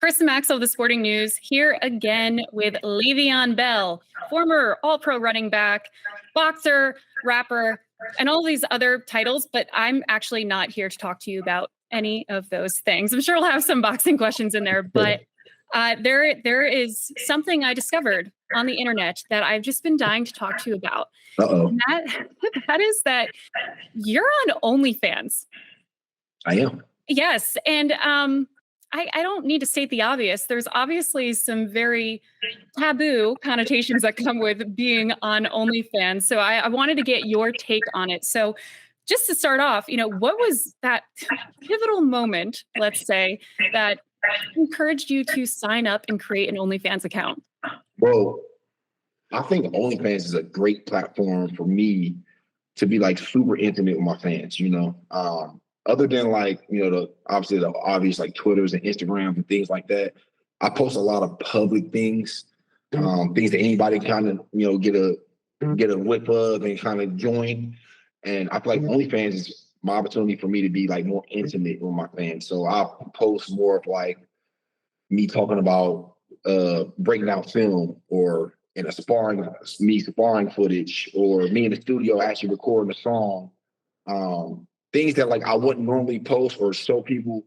Kristen Maxwell of the Sporting News here again with Le'Veon Bell, former All-Pro running back, boxer, rapper, and all these other titles. But I'm actually not here to talk to you about any of those things. I'm sure we'll have some boxing questions in there, but there is something I discovered on the internet that I've just been dying to talk to you about. And that is that you're on OnlyFans. I am. Yes, and I don't need to state the obvious. There's obviously some very taboo connotations that come with being on OnlyFans. So I wanted to get your take on it. So just to start off, what was that pivotal moment, let's say, that encouraged you to sign up and create an OnlyFans account? Well, I think OnlyFans is a great platform for me to be like super intimate with my fans, other than like, the obvious like Twitters and Instagrams and things like that. I post a lot of public things, things that anybody kind of, get a whip of and kind of join. And I feel like OnlyFans is my opportunity for me to be like more intimate with my fans. So I'll post more of like me talking about breaking out film or in a sparring footage, or me in the studio actually recording a song. Things that like I wouldn't normally post or show people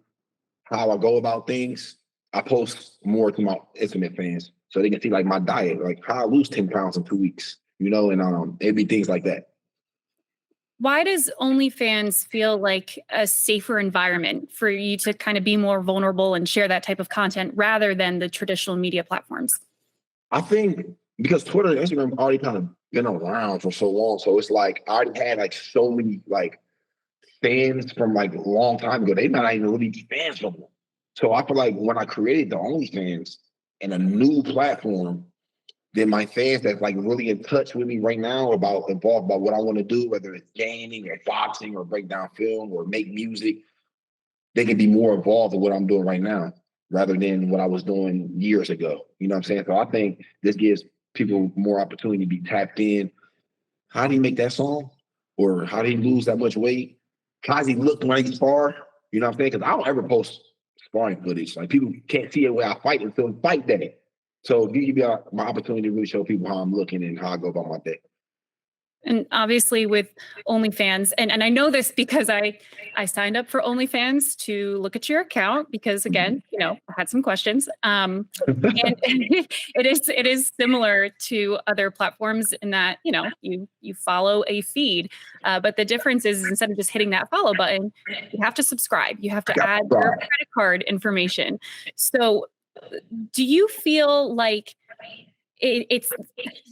how I go about things. I post more to my intimate fans so they can see like my diet, like how I lose 10 pounds in 2 weeks, and it'd be things like that. Why does OnlyFans feel like a safer environment for you to kind of be more vulnerable and share that type of content rather than the traditional media platforms? I think because Twitter and Instagram already kind of been around for so long. So it's like I already had like so many like fans from like a long time ago. They might not even really be fans no more. So I feel like when I created the OnlyFans and a new platform, then my fans that's like really in touch with me right now involved about what I want to do, whether it's gaming or boxing or break down film or make music, they can be more involved in what I'm doing right now rather than what I was doing years ago. You know what I'm saying? So I think this gives people more opportunity to be tapped in. How do you make that song? Or how do you lose that much weight? How does he look when he spar? You know what I'm saying? Because I don't ever post sparring footage. Like people can't see it where I fight until fight day. So give me my opportunity to really show people how I'm looking and how I go about my day. And obviously with OnlyFans, and I know this because I signed up for OnlyFans to look at your account because again, I had some questions. And it is similar to other platforms in that, you follow a feed. But the difference is instead of just hitting that follow button, you have to subscribe. You have to add your credit card information. So do you feel like it's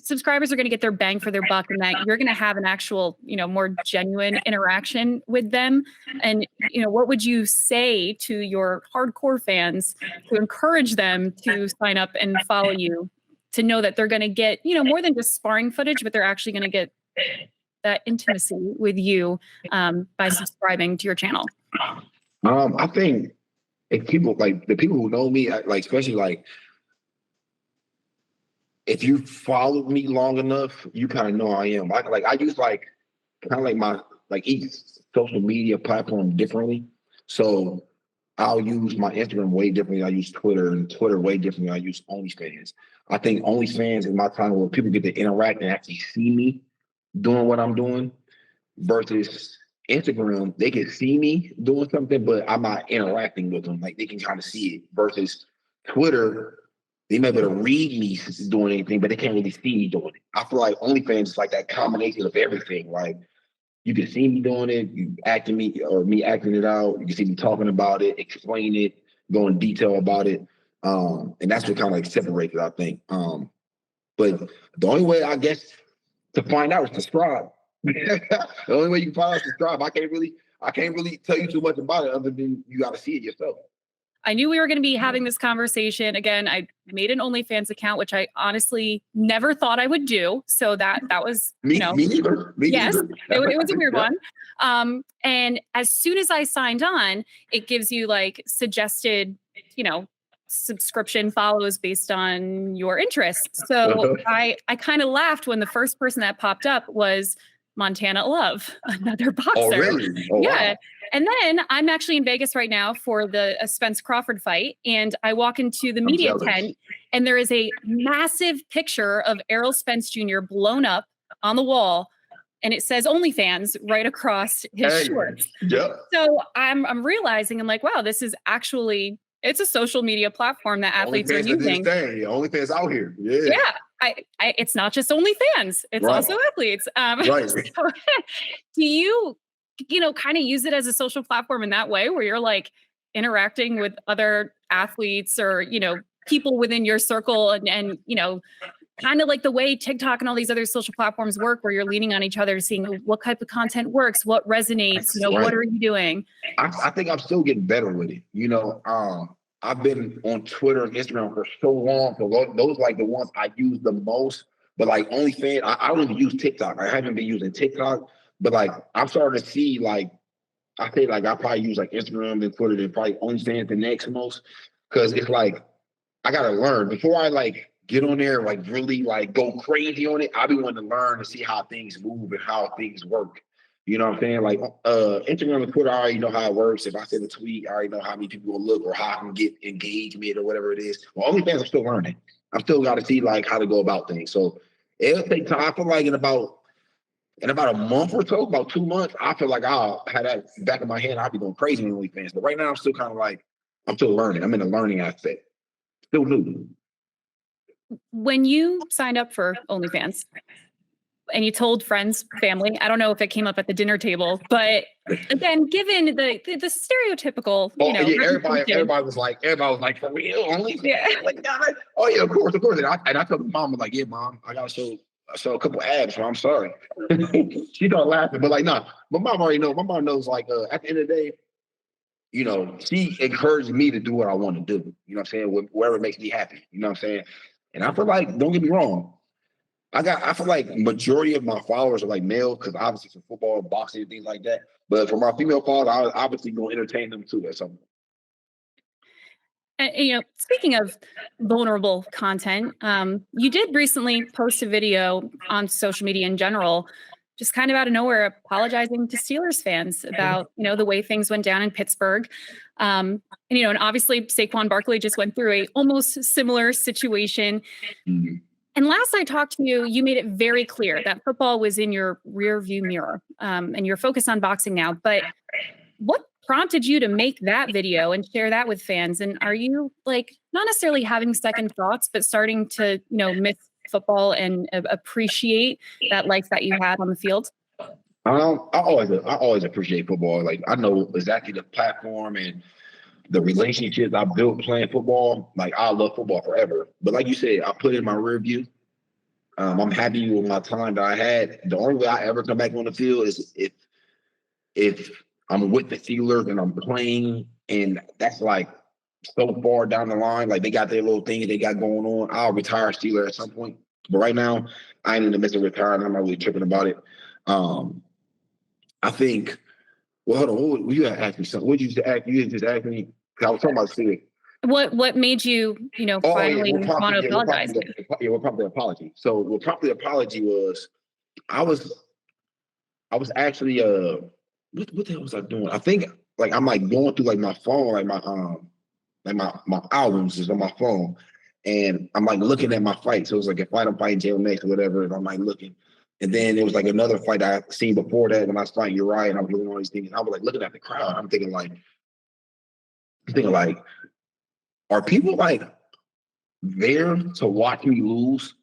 subscribers are going to get their bang for their buck and that you're going to have an actual, more genuine interaction with them? And, what would you say to your hardcore fans to encourage them to sign up and follow you, to know that they're going to get, more than just sparring footage, but they're actually going to get that intimacy with you by subscribing to your channel? I think if people like the people who know me, like, especially like, if you followed me long enough, you kind of know I am. I use like kind of like my like each social media platform differently. So I'll use my Instagram way differently. I use Twitter, and Twitter way differently. I use OnlyFans. I think OnlyFans is my time where people get to interact and actually see me doing what I'm doing, versus Instagram, they can see me doing something, but I'm not interacting with them. Like they can kind of see it. Versus Twitter, they may be able to read me doing anything, but they can't really see me doing it. I feel like OnlyFans is like that combination of everything. Like you can see me doing it, you acting me or me acting it out. You can see me talking about it, explain it, go in detail about it. And that's what kind of like separates it, I think. But the only way I guess to find out is subscribe. The only way you can find out is subscribe. I can't really tell you too much about it other than you got to see it yourself. I knew we were going to be having this conversation. Again, I made an OnlyFans account, which I honestly never thought I would do. So that was, me neither. Yes, it was a weird one. And as soon as I signed on, it gives you like suggested, subscription follows based on your interests. So I kind of laughed when the first person that popped up was Montana Love, another boxer. Oh, really? Oh, Yeah. wow. And then I'm actually in Vegas right now for the Spence Crawford fight. And I walk into the I'm media jealous. tent, and there is a massive picture of Errol Spence Jr. blown up on the wall. And it says OnlyFans right across his Hey, shorts. yep. So I'm realizing, I'm like, wow, this is actually, it's a social media platform that athletes are OnlyFans did this using. thing. Yeah, OnlyFans out here. Yeah. Yeah. It's not just OnlyFans, it's Right. also athletes. Right. So, do you kind of use it as a social platform in that way where you're like interacting with other athletes or, people within your circle and kind of like the way TikTok and all these other social platforms work, where you're leaning on each other, seeing what type of content works, what resonates, Right. what are you doing? I think I'm still getting better with it. I've been on Twitter and Instagram for so long. So those like the ones I use the most. But like OnlyFans, I don't even use TikTok. I haven't been using TikTok, but like I'm starting to see like I think like I probably use like Instagram and Twitter and probably OnlyFans the next most, because it's like I gotta learn before I like get on there like really like go crazy on it. I be wanting to learn and see how things move and how things work. You know what I'm saying? Like Instagram and Twitter, I already know how it works. If I send a tweet, I already know how many people will look or how I can get engagement or whatever it is. Well, OnlyFans, I'm still learning. I'm still got to see like how to go about things. So it'll take time. I feel like in about a month or so, about 2 months, I feel like I'll have that back of my head. I'll be going crazy on OnlyFans. But right now, I'm still kind of like I'm still learning. I'm in the learning aspect. Still new. When you signed up for OnlyFans and you told friends, family, I don't know if it came up at the dinner table, but again, given the stereotypical, Yeah, reputation- everybody was like, for real, OnlyFans? Yeah. Like, God. Oh yeah, of course. And I told my mom, like, yeah, mom, I gotta show a couple abs, so I'm sorry. She started laughing, but like, nah, my mom already knows. My mom knows, like, at the end of the day, she encouraged me to do what I want to do. You know what I'm saying? Wherever makes me happy. You know what I'm saying? And I feel like, don't get me wrong, I feel like majority of my followers are like male, because obviously for football, boxing, things like that. But for my female followers, I was obviously gonna entertain them too at some point. And, speaking of vulnerable content, you did recently post a video on social media in general, just kind of out of nowhere, apologizing to Steelers fans about, the way things went down in Pittsburgh. And obviously Saquon Barkley just went through a almost similar situation. Mm-hmm. And last I talked to you, you made it very clear that football was in your rear view mirror, and you're focused on boxing now. But what prompted you to make that video and share that with fans? And are you like not necessarily having second thoughts, but starting to, miss football and appreciate that life that you had on the field? I always appreciate football. Like, I know exactly the platform and the relationships I built playing football. Like, I love football forever. But like you said, I put it in my rear view. I'm happy with my time that I had. The only way I ever come back on the field is if I'm with the Steelers and I'm playing, and that's like so far down the line. Like, they got their little things they got going on. I'll retire Steeler at some point. But right now, I ain't in the midst of retiring. I'm not really tripping about it. I think, well, hold on. You gotta ask me something. What did you ask? You just asked me, because I was talking about Steelers. What made you, finally want to apologize? What prompted the apology? So what prompted the apology was I was actually what the hell was I doing? I think like I'm like going through like my phone, like my albums is on my phone, and I'm like looking at my fight. So it was like a fight I'm fighting Jalen next or whatever, and I'm like looking. And then there was like another fight I seen before that when I was fighting Uriah, and I was doing all these things. And I was like looking at the crowd. I'm thinking like, are people like there to watch me lose,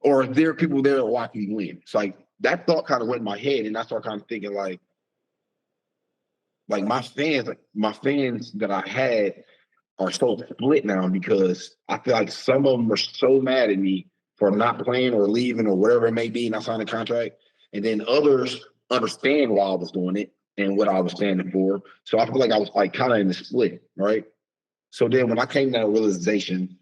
or are there people there to watch me win? It's like that thought kind of went in my head, and I started kind of thinking like my fans that I had are so split now, because I feel like some of them are so mad at me for not playing or leaving or whatever it may be, and I signed a contract, and then others understand why I was doing it and what I was standing for. So I feel like I was like kind of in the split, right? So then when I came to that realization,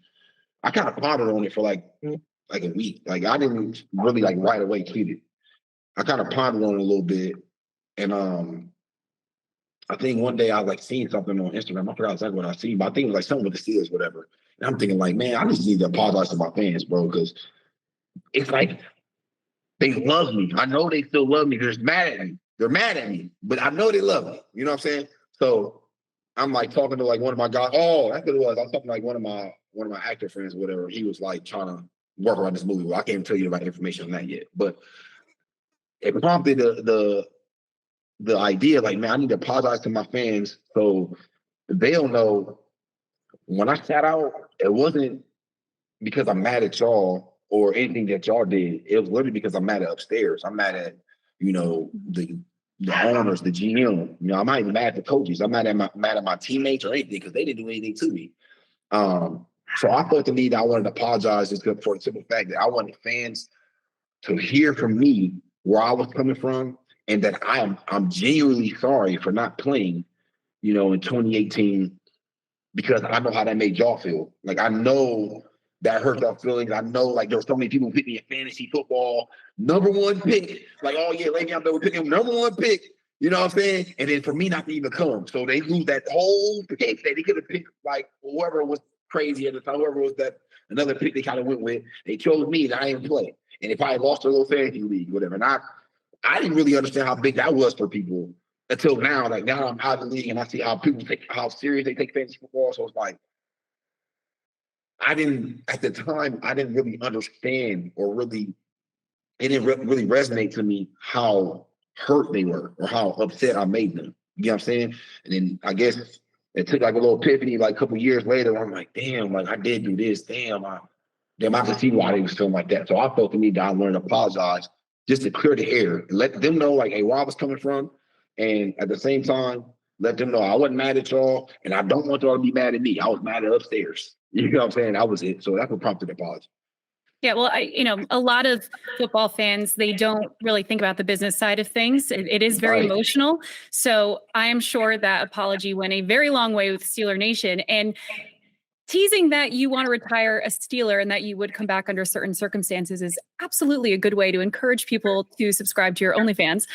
I kind of pondered on it for like a week. Like, I didn't really like right away tweet it. I kind of pondered on it a little bit, and I think one day I like seen something on Instagram. I forgot exactly what I seen, but I think it was like something with the Steelers, whatever. And I'm thinking like, man, I just need to apologize to my fans, bro, because it's like They love me. I know they still love me. They're just mad at me. They're mad at me, but I know they love me. You know what I'm saying? So I'm like talking to like one of my guys. Oh, that's what it was. I was talking to like one of my actor friends or whatever. He was like trying to work around this movie. Well, I can't even tell you about information on that yet, but it prompted the idea like, man, I need to apologize to my fans so they'll know when I sat out, it wasn't because I'm mad at y'all or anything that y'all did. It was literally because I'm mad at upstairs. I'm mad at, you know, the owners, the GM. You know, I'm not even mad at the coaches. I'm not mad at my teammates or anything because they didn't do anything to me. So I felt the need. I wanted to apologize just for the simple fact that I wanted fans to hear from me where I was coming from and that I'm genuinely sorry for not playing, you know, in 2018 because I know how that made y'all feel. Like I know that hurt y'all feelings. I know like there were so many people who picked me in fantasy football, #1 pick. Like, oh yeah, Le'Veon Bell would pick him #1 pick. You know what I'm saying? And then for me not to even come. So they lose that whole pick. They could have picked like whoever was crazy at the time, whoever was that another pick they kind of went with. They chose me and I didn't play. And if I had lost their little fantasy league, whatever. And I didn't really understand how big that was for people until now. Like now I'm out of the league and I see how people how serious they take fantasy football. So it's like at the time, I didn't really understand or really, it didn't really resonate to me how hurt they were or how upset I made them. You know what I'm saying? And then I guess it took like a little epiphany, like a couple years later, I'm like, damn, like I did do this. Damn, I could see why they was feeling like that. So I felt the need that I learned to apologize just to clear the air and let them know like, hey, where I was coming from. And at the same time, let them know I wasn't mad at y'all and I don't want y'all to be mad at me. I was mad at upstairs. You know what I'm saying? That was it. So that's what prompted the apology. Yeah, well, a lot of football fans, they don't really think about the business side of things. It is very emotional. So I am sure that apology went a very long way with Steeler Nation. And teasing that you want to retire a Steeler and that you would come back under certain circumstances is absolutely a good way to encourage people to subscribe to your OnlyFans.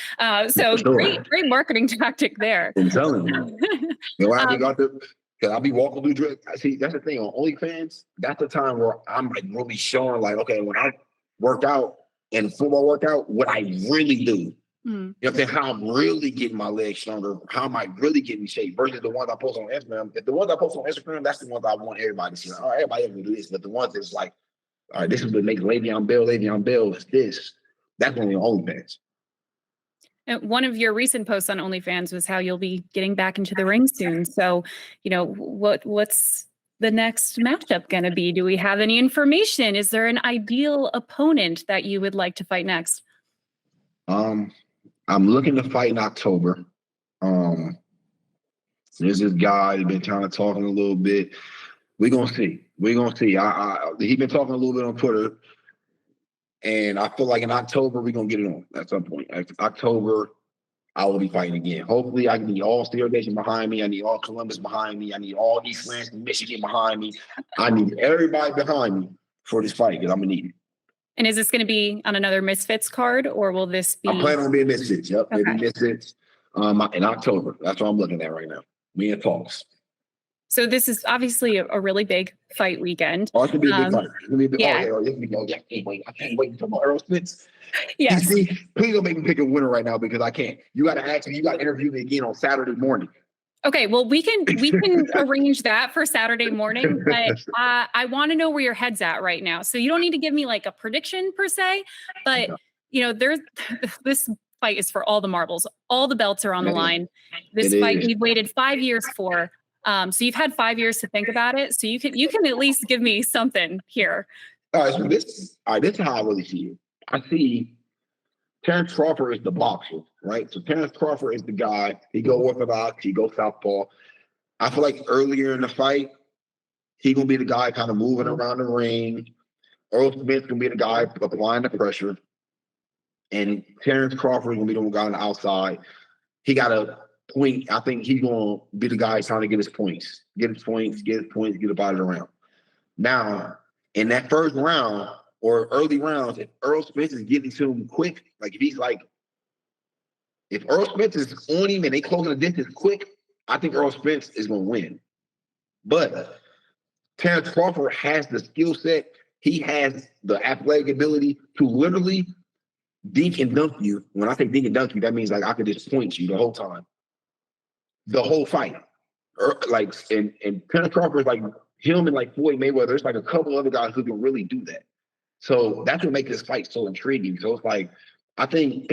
So great marketing tactic there. I'm telling you. You know, I got the. Cause I'll be walking through dress. See, that's the thing on OnlyFans. That's the time where I'm like really showing, like, okay, when I work out and football workout, what I really do. You know what I'm saying? How I'm really getting my legs stronger. How am I really getting in shape versus the ones I post on Instagram. If the ones I post on Instagram, that's the ones I want everybody to see. All right, everybody else can do this, but the ones that's like, all right, this is what makes Le'Veon Bell is this. That's only on OnlyFans. And one of your recent posts on OnlyFans was how you'll be getting back into the ring soon. So, what's the next matchup going to be? Do we have any information? Is there an ideal opponent that you would like to fight next? I'm looking to fight in October. There's this guy who's been kind of talking a little bit. We're gonna see. He's been talking a little bit on Twitter. And I feel like in October, we're going to get it on at some point. October, I will be fighting again. Hopefully, I need all Steeler Nation behind me. I need all Columbus behind me. I need all East Lansing, Michigan behind me. I need everybody behind me for this fight because I'm going to need it. And is this going to be on another Misfits card or will this be? I'm planning on being Misfits. Yep, okay. Maybe Misfits in October. That's what I'm looking at right now. Me and talks. So this is obviously a really big fight weekend. Oh, it's going to be a big fight. It's going to be a big I can't wait until Errol Spence. Yes. Please don't make me pick a winner right now because I can't. You got to interview me again on Saturday morning. Okay, well, we can arrange that for Saturday morning, but I want to know where your head's at right now. So you don't need to give me like a prediction per se, but there's this fight is for all the marbles. All the belts are on the line. This fight we've waited 5 years for. So you've had 5 years to think about it. So you can at least give me something here. All right, so this is how I really see it. I see Terence Crawford is the boxer, right? So Terence Crawford is the guy. He go orthodox, he go southpaw. I feel like earlier in the fight, he gonna be the guy kind of moving around the ring. Errol Spence gonna be the guy applying the pressure. And Terence Crawford gonna be the guy on the outside. He got a point. I think he's gonna be the guy trying to get his points, get it by the round. Now, in that first round or early rounds, if Errol Spence is getting to him quick, like if Errol Spence is on him and they closing the distance quick, I think Errol Spence is gonna win. But Terence Crawford has the skill set. He has the athletic ability to literally dink and dunk you. When I say dink and dunk you, that means like I could just point you the whole time, the whole fight. Like and Terence Crawford is like him and like Floyd Mayweather. There's like a couple other guys who can really do that. So that's what makes this fight so intriguing. So it's like I think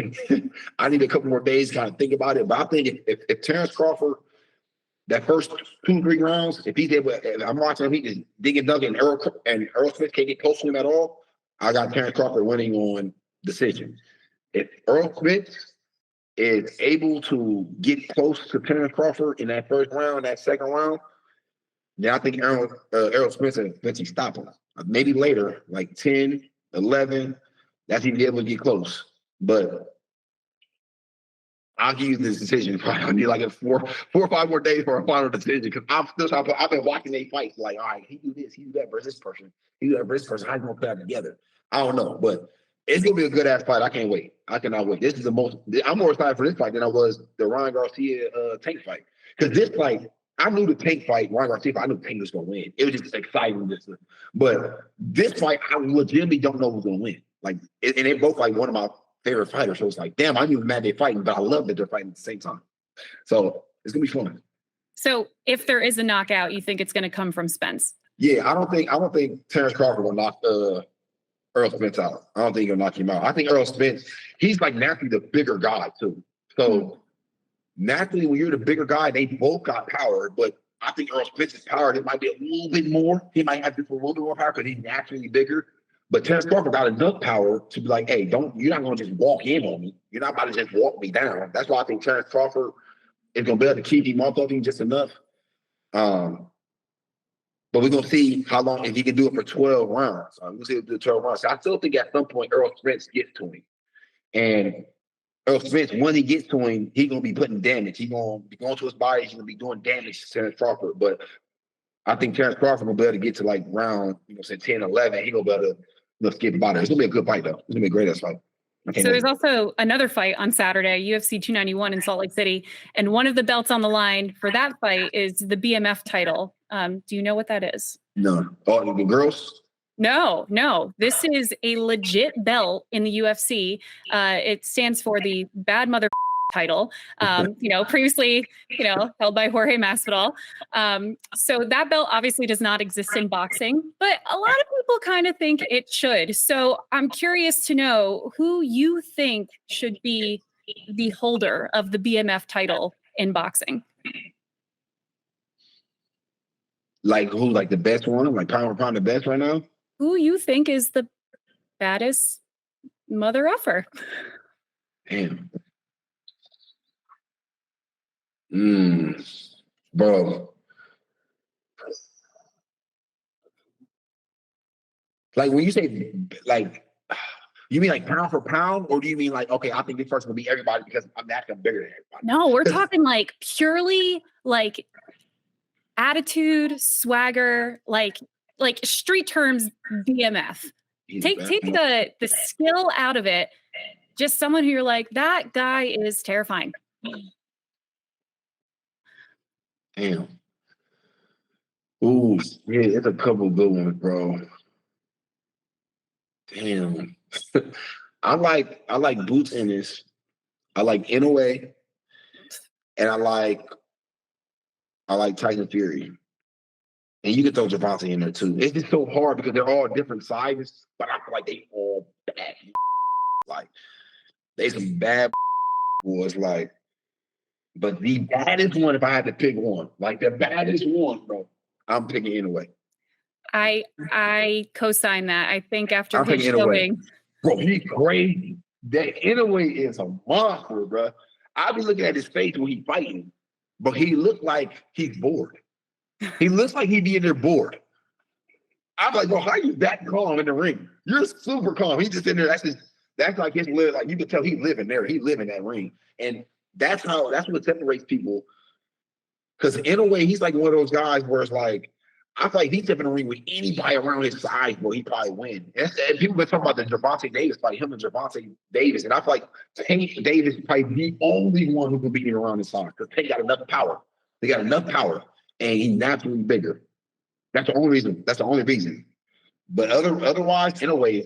I need a couple more days to kind of think about it. But I think if Terence Crawford, that first 2-3 rounds, if he's able, if I'm watching him, he just dig and dunk, and Errol Spence can't get close to him at all, I got Terence Crawford winning on decision. If Errol Spence is able to get close to Terence Crawford in that first round, that second round, then I think Errol Spence eventually stop him. Maybe later, like 10, 11, that's even able to get close. But I'll give you this decision. Probably I need like 4 or 5 more days for a final decision because I've been watching they fights like, all right, he do this, he do that versus this person, he do that versus this person. How you gonna put that together? I don't know, but it's gonna be a good ass fight. I can't wait. I cannot wait. This is I'm more excited for this fight than I was the Ryan Garcia Tank fight because this fight. I knew the Tank fight, Ryan Garcia, I knew Tank was gonna win. It was just exciting. But this fight, I legitimately don't know who's gonna win. Like, and they both like one of my favorite fighters. So it's like, damn, I knew mad they're fighting, but I love that they're fighting at the same time. So it's gonna be fun. So if there is a knockout, you think it's gonna come from Spence? Yeah, I don't think Terence Crawford will knock Errol Spence out. I don't think he'll knock him out. I think Errol Spence, he's like naturally the bigger guy too. So naturally, when you're the bigger guy, they both got power, but I think Errol Spence's power, it might be a little bit more. He might have just a little bit more power because he's naturally bigger. But Terence Crawford got enough power to be like, hey, you're not going to just walk in on me. You're not about to just walk me down. That's why I think Terence Crawford is going to be able to keep him off of him just enough. But we're going to see how long, if he can do it for 12 rounds. We'll see if he can do 12 rounds. So I still think at some point Errol Spence gets to him. And Errol Spence, when he gets to him, he's going to be putting damage. He's going to be going to his body. He's going to be doing damage to Terence Crawford. But I think Terence Crawford will be able to get to like round, 10, 11. He's going to be able to skip about it. It's going to be a good fight, though. It's going to be a great ass fight. So there's also another fight on Saturday, UFC 291 in Salt Lake City. And one of the belts on the line for that fight is the BMF title. Do you know what that is? No. Oh, the girls? No. This is a legit belt in the UFC. It stands for the Bad Mother title, previously, held by Jorge Masvidal. So that belt obviously does not exist in boxing, but a lot of people kind of think it should. So I'm curious to know who you think should be the holder of the BMF title in boxing. Like who? Like the best one? Like pound for pound the best right now? Who you think is the baddest mother effer? Damn. Bro. Like when you say like, you mean like pound for pound, or do you mean like, okay, I think this person will beat everybody because I'm that bigger than everybody? No, we're talking like purely like attitude, swagger, like street terms, BMF. Take the skill out of it. Just someone who you're like, that guy is terrifying. Damn. Ooh, yeah, it's a couple good ones, bro. Damn. I like Boots Ennis. I like Inoue. And I like Tyson Fury. And you can throw Javante in there too. It's just so hard because they're all different sizes, but I feel like they all bad. Like they some bad boys, like, but the baddest one, if I had to pick one, like the baddest one, bro, I'm picking Inoue. I co-sign that. I think after his showing, bro, he's crazy. That Inoue is a monster, bro. I be looking at his face when he's fighting, but he looked like he's bored. He looks like he'd be in there bored. I'm like, bro, how are you that calm in the ring? You're super calm. He's just in there. That's like his live. Like you can tell he's living there. He live in that ring, and that's what separates people. Because in a way, he's like one of those guys where it's like, I feel like he's stepping in the ring with anybody around his size, bro, he probably win. And people been talking about the Gervonta Davis fight, him and Gervonta Davis, and I feel like Tank Davis is probably the only one who can beat him around his size because Tank got enough power. They got enough power, and he's naturally bigger. That's the only reason. But otherwise, in a way,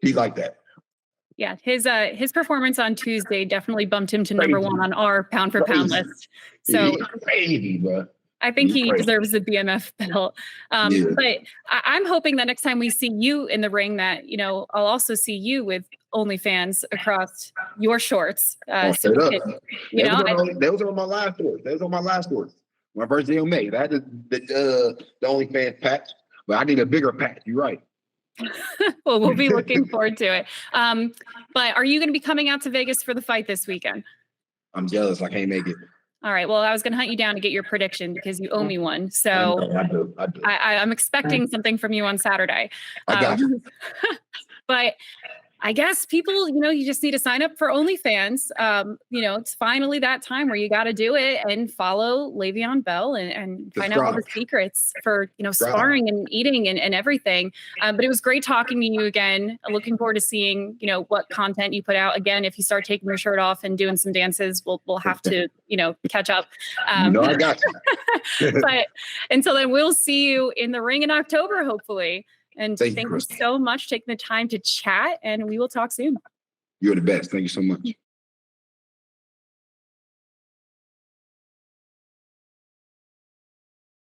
he's like that. Yeah, his performance on Tuesday definitely bumped him to number Crazy. 1 on our pound for pound Crazy. list. So He's crazy, bro. I think He's he crazy. deserves the BMF belt. Yeah. But I'm hoping that next time we see you in the ring, that you know I'll also see you with OnlyFans across your shorts. So Straight up. you know, That was on my last story. That was on my last story. My first day on May. I had the OnlyFans patch, but I need a bigger patch. You're right. well, we'll be looking forward to it. But are you going to be coming out to Vegas for the fight this weekend? I'm jealous. I can't make it. All right. Well, I was going to hunt you down to get your prediction because you owe me one. So I do. I'm expecting something from you on Saturday. I got you. But I guess people, you know, you just need to sign up for OnlyFans. You know, it's finally that time where you got to do it and follow Le'Veon Bell and find out all the secrets for, you know, sparring and eating and everything. But it was great talking to you again. Looking forward to seeing, you know, what content you put out. Again, if you start taking your shirt off and doing some dances, we'll have to, you know, catch up. No, I got you. But until then, we'll see you in the ring in October, hopefully. And thank you so much for taking the time to chat, and we will talk soon. You're the best. Thank you so much.